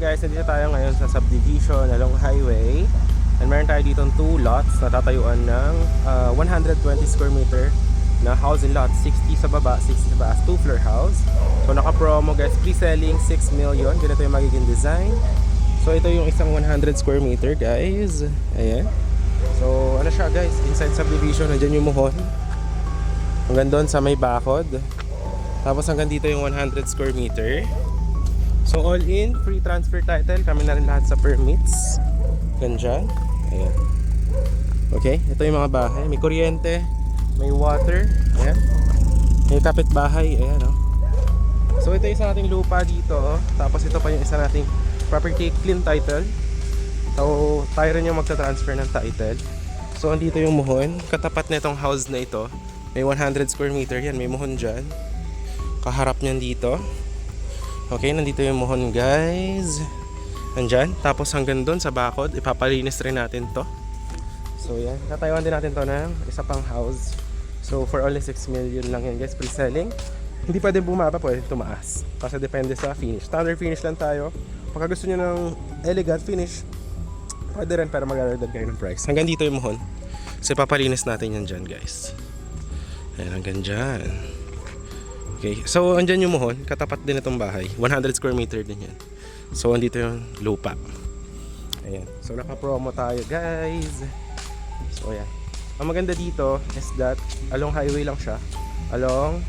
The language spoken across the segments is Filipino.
Guys, nandito tayo ngayon sa subdivision along highway. And meron tayo dito 2 lots na tatayuan ng 120 square meter na housing lot. 60 sa baba, 60 sa taas, 2-floor house. So naka-promo guys, pre-selling 6 million. Ganito yung magiging design. So ito yung isang 100 square meter guys. Ayan. So ano siya guys, inside subdivision, nandiyan yung muhon. Hanggang doon sa may bakod. Tapos hanggang dito yung 100 square meter. So all in, free transfer title. Kami na rin lahat sa permits. Ganyan. Ayan. Okay, ito yung mga bahay. May kuryente, may water. Ayan. May kapitbahay. Ayan oh. So ito yung isa nating lupa dito oh. Tapos ito pa yung isa nating property clean title. So tayo rin yung magta-transfer ng title. So andito yung muhon. Katapat na itong house na ito. May 100 square meter yan. May muhon dyan. Kaharap niyan dito. Okay, nandito yung muhon guys. Nandyan. Tapos hanggang doon sa bakod, ipapalinis rin natin to. So yan, tatayuan din natin to ng isa pang house. So for only 6 million lang yan guys, pre-selling. Hindi pwede bumaba, pwede tumaas. Kasi depende sa finish. Standard finish lang tayo. Pagka gusto nyo ng elegant finish, pwede rin, pero mag-aradad kayo ng price. Hanggang dito yung muhon. So ipapalinis natin yan dyan guys. Ayan, hanggang dyan. Okay, so andyan yung muhon, katapat din itong bahay. 100 square meter din yan. So andito yung lupa. Ayan, so naka-promo tayo guys. So ayan. Ang maganda dito is that along highway lang siya. Along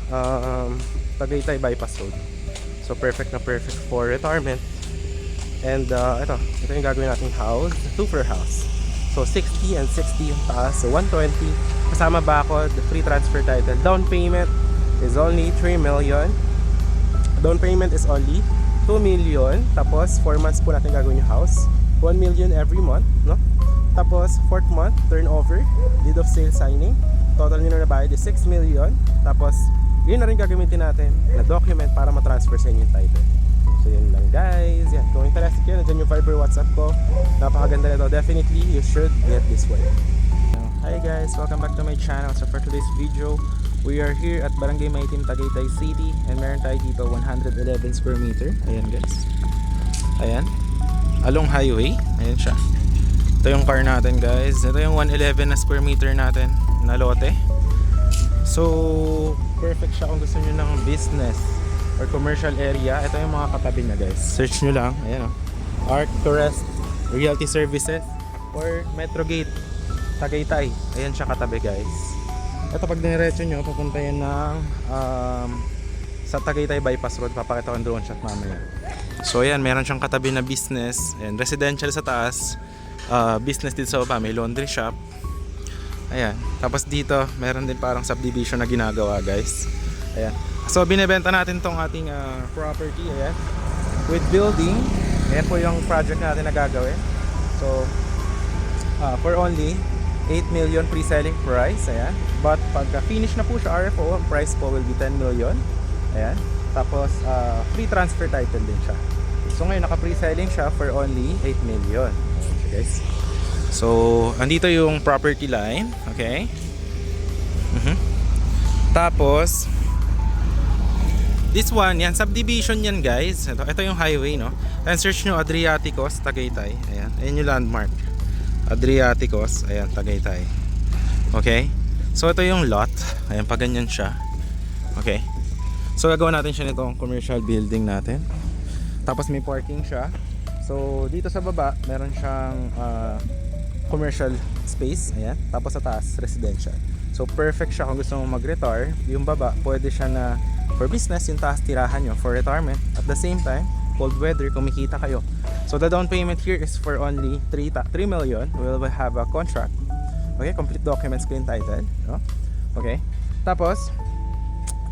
Tagaytay Bypass Road. So perfect na perfect for retirement. And ito yung gagawin nating house, 2-floor house. So 60 and 60 yung taas. So 120 kasama bakod, free transfer title. Down payment is only 3 million. Down payment is only 2 million. Tapos 4 months po natin gagawin yung house. 1 million every month, no? Tapos 4th month turnover, deed of sale signing. Total nyo na nabayad is 6 million. Tapos yun na rin gagamitin natin na document para ma-transfer sa inyo yung title. So yun lang guys. Yan, kung interested kayo, nandiyan yung Viber WhatsApp ko. Napakaganda nito. Definitely you should get this one. Hi guys, welcome back to my channel. So for today's video, we are here at Barangay Maitim, Tagaytay City. And meron tayo dito 111 square meter. Ayan guys. Ayan. Along highway. Ayan siya. Ito yung car natin guys. Ito yung 111 na square meter natin na lote. So perfect siya kung gusto nyo ng business or commercial area. Ito yung mga katabi niya guys. Search nyo lang. Ayan o. Arc Tourist Realty Services or Metrogate Tagaytay. Ayan siya katabi guys. Ito pag diniretso nyo, papunta yan ng sa Tagaytay Bypass Road. Papakita ko ang drone shot mamaya. So ayan, meron siyang katabi na business and residential sa taas, business dito sa baba, may laundry shop. Ayan, tapos dito meron din parang subdivision na ginagawa guys. Ayan, so binebenta natin tong ating property. Ayan, with building. Ayan po yung project natin na gagawin. So for only 8 million pre-selling price. Ayan. But pagka finish na po siya RFO, ang price po will be 10 million. Ayan. Tapos free transfer title din siya. So ngayon naka pre-selling siya for only 8 million. Okay guys. So andito yung property line. Okay. Tapos this one, yan subdivision yan guys. Ito yung highway no. And search nyo Adriaticos, Tagaytay. Ayan. Ayan yung landmark. Adriaticos, ayan, Tagaytay. Okay? So ito yung lot. Ayan, pa ganyan siya. Okay? So gagawin natin siya nitong commercial building natin. Tapos may parking siya. So dito sa baba, meron siyang commercial space. Ayan. Tapos sa taas, residential. So perfect siya kung gusto mong mag-retire. Yung baba, pwede siya na for business. Yung taas, tirahan nyo for retirement. At the same time, cold weather, kumikita kayo. So the down payment here is for only 3 million. We will have a contract. Okay, complete documents, clean title, no? Okay. Tapos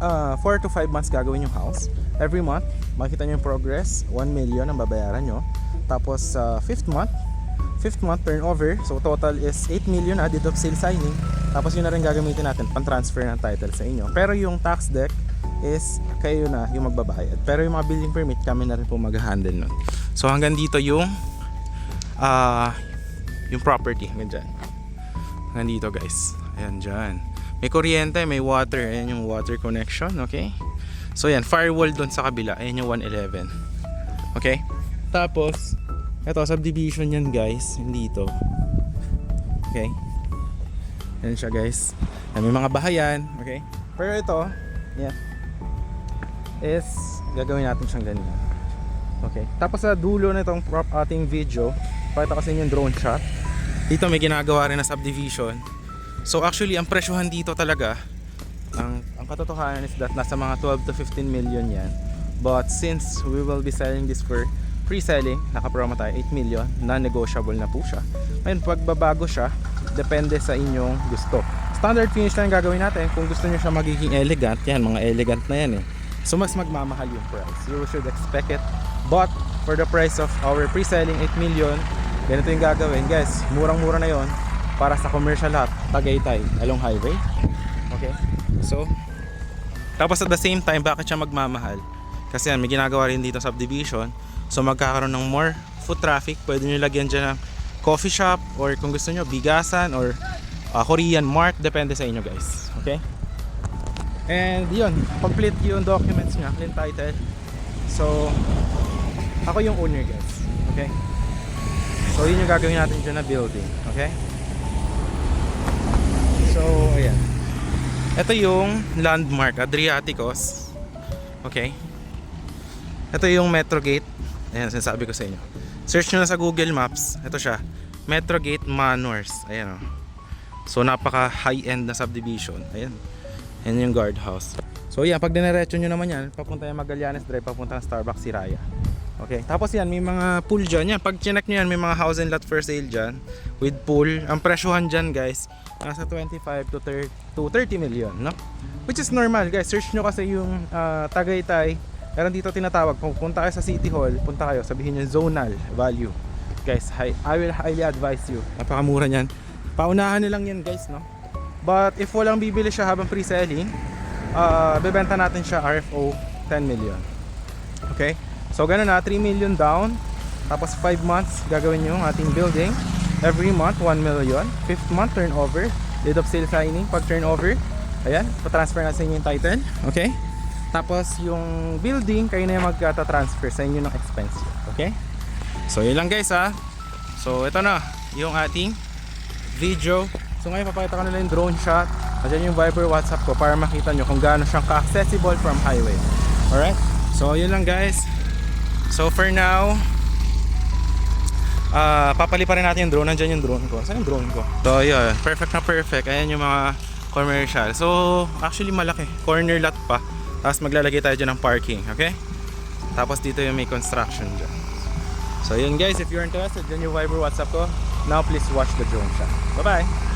4 to 5 months gagawin yung house. Every month, makita nyo yung progress. 1 million ang babayaran nyo. Tapos 5th month turnover. So total is 8 million na deed of sale signing. Tapos yun na rin gagamitin natin pang-transfer ng title sa inyo. Pero yung tax deck is kayo na yung magbabayad. Pero yung mga building permit, kami na rin po mag-handle nun. So hanggang dito yung property hanggang dyan. Hanggang dito guys. Ayan dyan. May kuryente, may water. Ayan yung water connection. Okay. So yan, firewall doon sa kabila. Ayan yung 111. Okay. Tapos, ito, subdivision yan guys, dito. Okay? Yan siya guys. May mga bahayan, okay? Pero ito, yeah, is gagawin natin siyang ganyan. Okay? Tapos sa dulo na itong ating video, pakita ko sa inyo yung drone shot. Dito may ginagawa rin na subdivision. So actually, ang presyohan dito talaga, ang katotohanan is that nasa mga 12 to 15 million yan. But since we will be selling this for pre-selling, naka-promo tayo 8 million, non-negotiable na po siya. Ngayon, pagbabago siya, depende sa inyong gusto. Standard finish lang gagawin natin. Kung gusto nyo siya magiging elegant, yan, mga elegant na yan eh. So mas magmamahal yung price. You should expect it. But for the price of our pre-selling 8 million, ganito yung gagawin guys, murang-mura na yon para sa commercial lot, Tagaytay, along highway. Okay? So, tapos at the same time, bakit siya magmamahal? Kasi yan, may ginagawa rin dito subdivision. So magkakaroon ng more foot traffic. Pwede nyo lagyan dyan ng coffee shop, or kung gusto nyo, bigasan, or Korean mart. Depende sa inyo guys. Okay? And yun, complete yung documents nya, clean title. So, ako yung owner guys. Okay? So yun yung gagawin natin dyan na building. Okay? So ayan, ito yung landmark, Adriaticos. Okay? Ito yung Metro Gate. Ayan, sinasabi ko sa inyo. Search nyo na sa Google Maps. Ito siya, Metro Gate Manors. Ayan o. So napaka high-end na subdivision. Ayan. Ayan yung guardhouse. So yan, pag dinerecho nyo naman yan, papunta yung Magallanes Drive, papunta ng Starbucks Siraya. Okay, tapos yan, may mga pool dyan. Yan, pag chinek nyo yan, may mga house and lot for sale dyan with pool. Ang presyohan dyan guys, nasa 25 to 30 million, no? Which is normal guys. Search nyo kasi yung Tagaytay. Meron dito tinatawag, kung punta kayo sa City Hall, punta kayo, sabihin nyo zonal value. Guys, I will highly advise you. Napakamura nyan. Paunahan nilang yan guys, no? But if walang bibili siya habang pre-selling, bebenta natin siya RFO 10 million. Okay? So ganun na, 3 million down. Tapos 5 months gagawin yung ating building. Every month 1 million. 5th month turnover. Date of sale signing pag turnover. Ayan, pa-transfer na sa inyo yung title. Okay? Tapos yung building, kayo na yung magta-transfer sa inyo ng expense. Okay? So yun lang guys ha. So ito na yung ating video. So ngayon papakita ko nila yung drone shot. Diyan yung Viber, WhatsApp ko para makita nyo kung gaano siyang ka-accessible from highway. Alright? So yun lang guys. So for now, papaliparin natin yung drone. Nandyan yung drone ko. Saan yung drone ko? So yun, perfect na perfect. Ayan yung mga commercial. So actually malaki, corner lot pa. Tapos maglalagay tayo dyan ng parking. Okay? Tapos dito yung may construction dyan. So yun guys, if you're interested, dyan yung Viber, WhatsApp ko. Now please watch the drone shot. Bye bye!